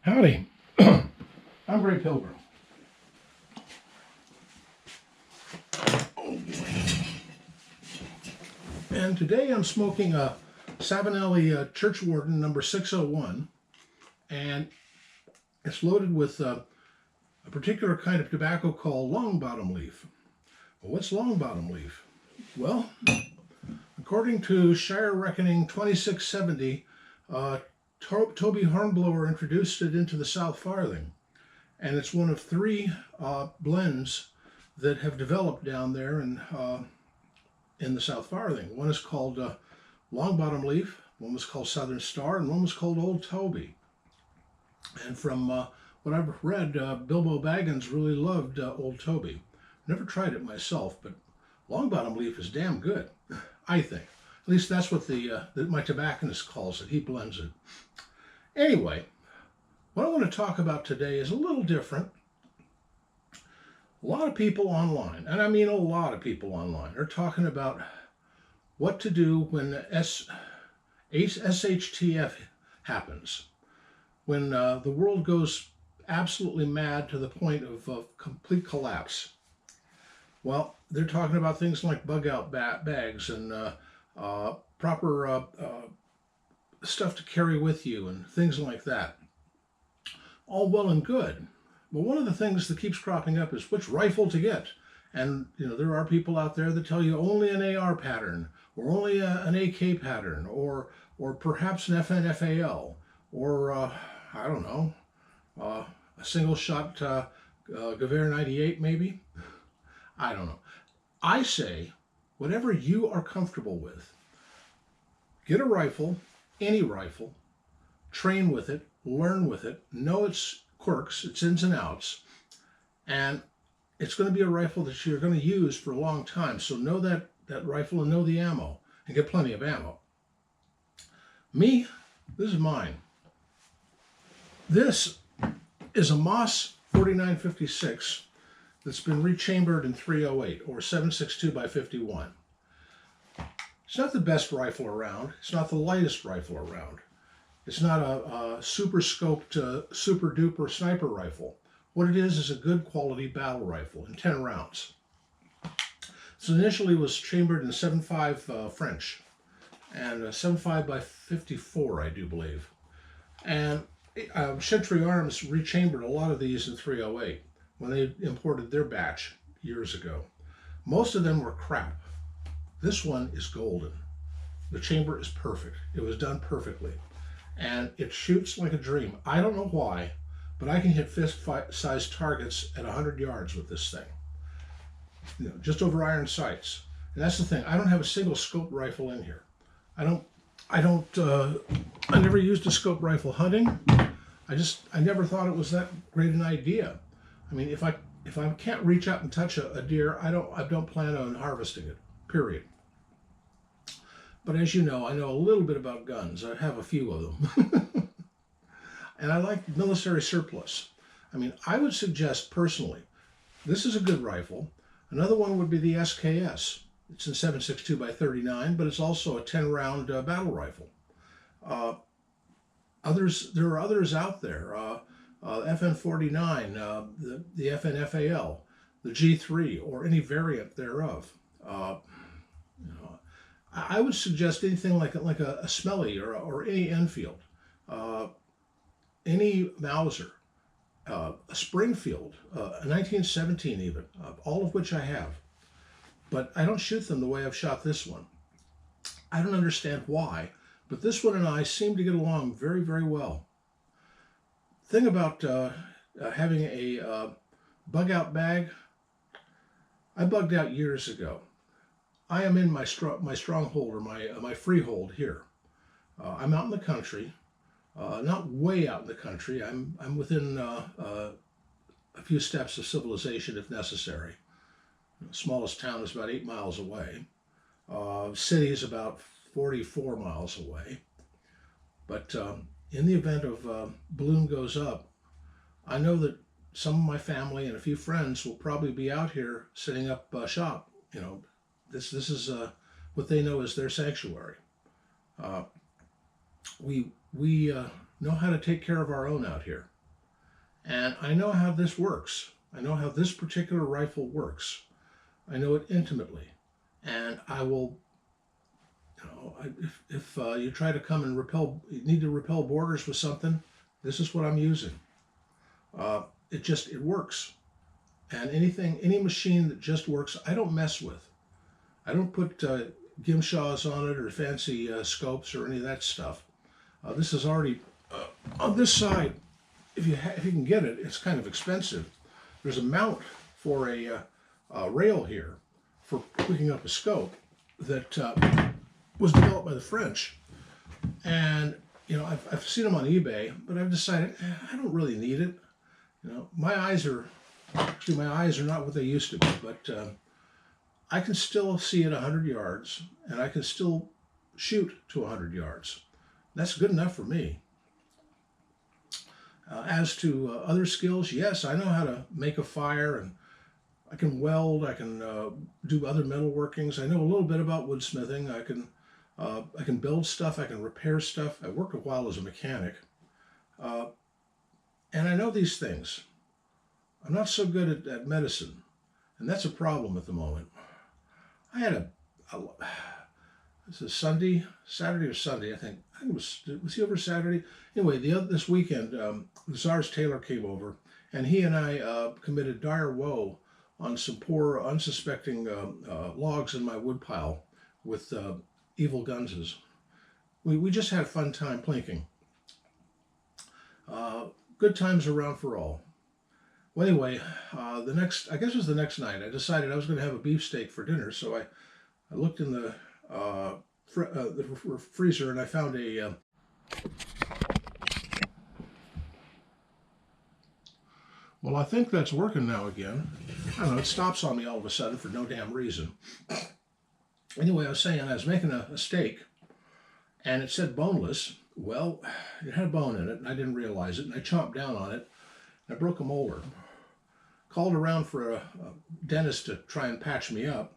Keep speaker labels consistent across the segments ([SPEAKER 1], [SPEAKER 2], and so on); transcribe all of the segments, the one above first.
[SPEAKER 1] Howdy, I'm Grey Pilgrim. And today I'm smoking a Savinelli Churchwarden number 601, and it's loaded with a particular kind of tobacco called long bottom leaf. Well, what's long bottom leaf? Well, according to Shire Reckoning 2670, Toby Hornblower introduced it into the South Farthing, and it's one of three blends that have developed down there in the South Farthing. One is called Long Bottom Leaf, one was called Southern Star, and one was called Old Toby. And from what I've read, Bilbo Baggins really loved Old Toby. Never tried it myself, but Long Bottom Leaf is damn good, I think. At least that's what my tobacconist calls it. He blends it. Anyway, what I want to talk about today is a little different. A lot of people online, and I mean a lot of people online, are talking about what to do when SHTF happens, when the world goes absolutely mad to the point of complete collapse. Well, they're talking about things like bug-out bags and proper stuff to carry with you and things like that. All well and good. But one of the things that keeps cropping up is which rifle to get. And there are people out there that tell you only an AR pattern, or only an AK pattern, or perhaps an FNFAL, or I don't know, a single shot Gewehr 98 maybe. I don't know. I say whatever you are comfortable with. Get a rifle, any rifle, train with it, learn with it, know its quirks, its ins and outs, and it's going to be a rifle that you're going to use for a long time. So know that rifle and know the ammo, and get plenty of ammo. Me, this is mine. This is a Moss 4956 that's been rechambered in 308 or 7.62 by 51. It's not the best rifle around. It's not the lightest rifle around. It's not a super scoped, super duper sniper rifle. What it is a good quality battle rifle in 10 rounds. So initially was chambered in 7.5 French and 7.5 by 54, I do believe. And Utreon Arms rechambered a lot of these in 308 when they imported their batch years ago. Most of them were crap. This one is golden. The chamber is perfect. It was done perfectly. And it shoots like a dream. I don't know why, but I can hit fist-sized targets at 100 yards with this thing. Just over iron sights. And that's the thing. I don't have a single scope rifle in here. I never used a scope rifle hunting. I never thought it was that great an idea. I mean, if I can't reach out and touch a deer, I don't plan on harvesting it. Period. But as you know, I know a little bit about guns. I have a few of them. And I like military surplus. I mean, I would suggest personally, this is a good rifle. Another one would be the SKS. It's in 7.62 by 39, but it's also a 10-round battle rifle. There are others out there. FN49, the FNFAL, the G3, or any variant thereof. I would suggest anything like a Smelly or any Enfield, any Mauser, a Springfield, a 1917 even, all of which I have. But I don't shoot them the way I've shot this one. I don't understand why, but this one and I seem to get along very, very well. Thing about having a bug-out bag, I bugged out years ago. I am in my stronghold or my freehold here. I'm out in the country, not way out in the country. I'm within a few steps of civilization if necessary. The smallest town is about 8 miles away. City is about 44 miles away. But in the event of balloon goes up, I know that some of my family and a few friends will probably be out here setting up shop. This is what they know as their sanctuary. We know how to take care of our own out here. And I know how this works. I know how this particular rifle works. I know it intimately. And I will, if you try to come and you need to repel borders with something, this is what I'm using. It works. And any machine that just works, I don't mess with. I don't put gimshaws on it or fancy scopes or any of that stuff. This is already on this side. If you can get it, it's kind of expensive. There's a mount for a rail here for picking up a scope that was developed by the French. And I've seen them on eBay, but I've decided I don't really need it. My eyes are not what they used to be, but I can still see at 100 yards, and I can still shoot to 100 yards. That's good enough for me. As to other skills, yes, I know how to make a fire, and I can weld. I can do other metalworkings. I know a little bit about woodsmithing. I can build stuff. I can repair stuff. I worked a while as a mechanic, and I know these things. I'm not so good at medicine, and that's a problem at the moment. I had this is Saturday or Sunday, I think. Was he over Saturday? Anyway, this weekend, the Czar's tailor came over, and he and I committed dire woe on some poor, unsuspecting logs in my woodpile with evil gunses. We just had a fun time plinking. Good times around for all. Well, anyway, I guess it was the next night, I decided I was going to have a beefsteak for dinner, so I looked in the freezer, and I found a well, I think that's working now again. I don't know, it stops on me all of a sudden for no damn reason. Anyway, I was saying I was making a steak, and it said boneless. Well, it had a bone in it, and I didn't realize it, and I chomped down on it, and I broke a molar. Called around for a dentist to try and patch me up,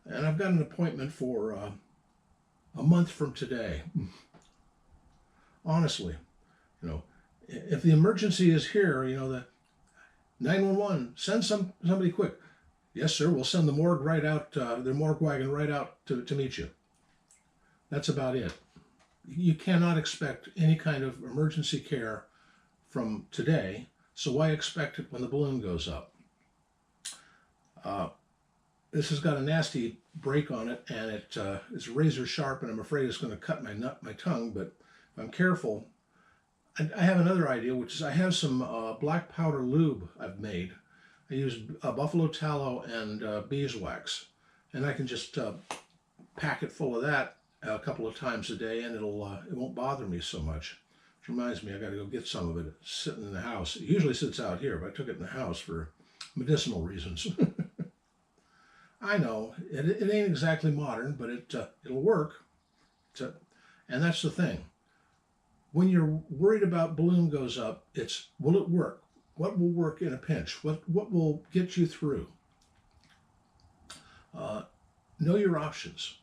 [SPEAKER 1] and I've got an appointment for a month from today. Honestly, if the emergency is here, the 911, send somebody quick. Yes, sir, we'll send the morgue right out, the morgue wagon right out to meet you. That's about it. You cannot expect any kind of emergency care from today, so why expect it when the balloon goes up? This has got a nasty break on it, and it's razor sharp, and I'm afraid it's going to cut my tongue, but if I'm careful. I have another idea, which is I have some black powder lube I've made. I use buffalo tallow and beeswax, and I can just pack it full of that a couple of times a day, and it won't bother me so much. Which reminds me, I got to go get some of it. It's sitting in the house. It usually sits out here, but I took it in the house for medicinal reasons. I know it ain't exactly modern, but it'll work. And that's the thing. When you're worried about balloon goes up, it's will it work? What will work in a pinch? What will get you through? Know your options.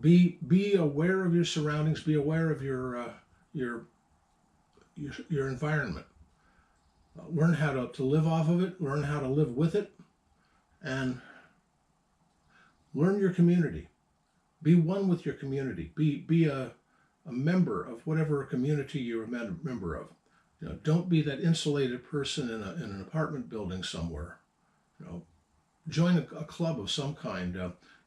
[SPEAKER 1] Be aware of your surroundings. Be aware of your environment. Learn how to live off of it. Learn how to live with it, and learn your community. Be one with your community. Be a member of whatever community you're a member of. Don't be that insulated person in an apartment building somewhere. Join a club of some kind.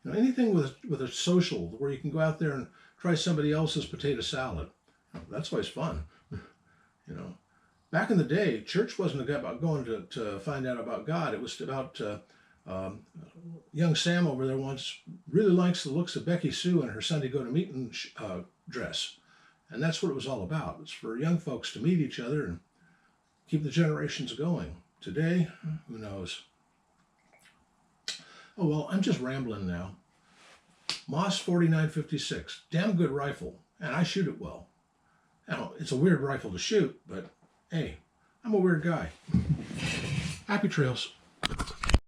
[SPEAKER 1] Anything with a social where you can go out there and try somebody else's potato salad. That's always fun. Back in the day, church wasn't about going to find out about God. It was about young Sam over there once really likes the looks of Becky Sue in her Sunday go-to-meeting dress. And that's what it was all about. It's for young folks to meet each other and keep the generations going. Today, who knows? Oh, well, I'm just rambling now. Moss 4956, damn good rifle, and I shoot it well. Now, it's a weird rifle to shoot, but hey, I'm a weird guy. Happy trails.